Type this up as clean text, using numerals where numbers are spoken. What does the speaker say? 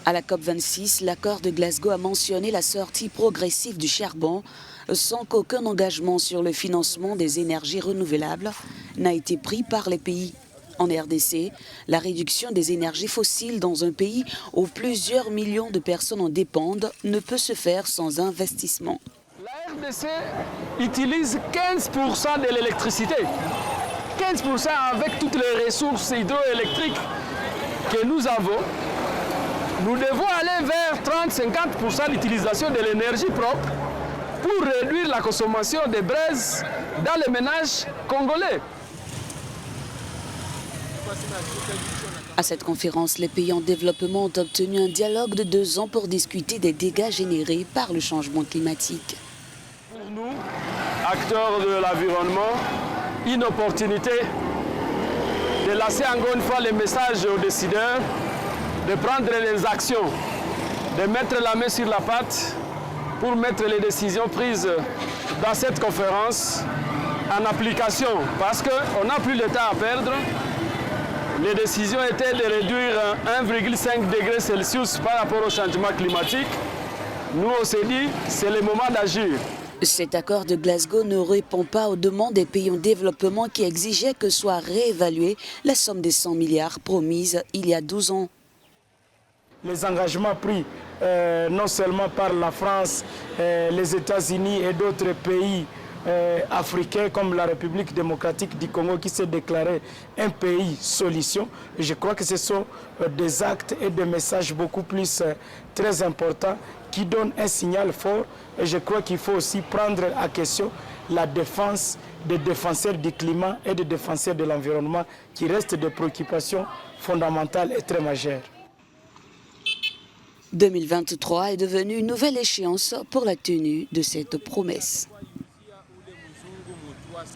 À la COP26, l'accord de Glasgow a mentionné la sortie progressive du charbon sans qu'aucun engagement sur le financement des énergies renouvelables n'a été pris par les pays. En RDC, la réduction des énergies fossiles dans un pays où plusieurs millions de personnes en dépendent ne peut se faire sans investissement. La RDC utilise 15% de l'électricité. 15% avec toutes les ressources hydroélectriques que nous avons. Nous devons aller vers 30-50% d'utilisation de l'énergie propre pour réduire la consommation de braise dans les ménages congolais. À cette conférence, les pays en développement ont obtenu un dialogue de 2 ans pour discuter des dégâts générés par le changement climatique. Pour nous, acteurs de l'environnement, une opportunité de lancer encore une fois le message aux décideurs, de prendre les actions, de mettre la main sur la pâte pour mettre les décisions prises dans cette conférence en application. Parce qu'on n'a plus le temps à perdre. Les décisions étaient de réduire 1,5 degré Celsius par rapport au changement climatique. Nous, on s'est dit, c'est le moment d'agir. Cet accord de Glasgow ne répond pas aux demandes des pays en développement qui exigeaient que soit réévaluée la somme des 100 milliards promise il y a 12 ans. Les engagements pris non seulement par la France, les États-Unis et d'autres pays africains comme la République démocratique du Congo qui s'est déclaré un pays solution. Je crois que ce sont des actes et des messages beaucoup plus très importants qui donnent un signal fort. Et je crois qu'il faut aussi prendre à question la défense des défenseurs du climat et des défenseurs de l'environnement qui restent des préoccupations fondamentales et très majeures. 2023 est devenue une nouvelle échéance pour la tenue de cette promesse.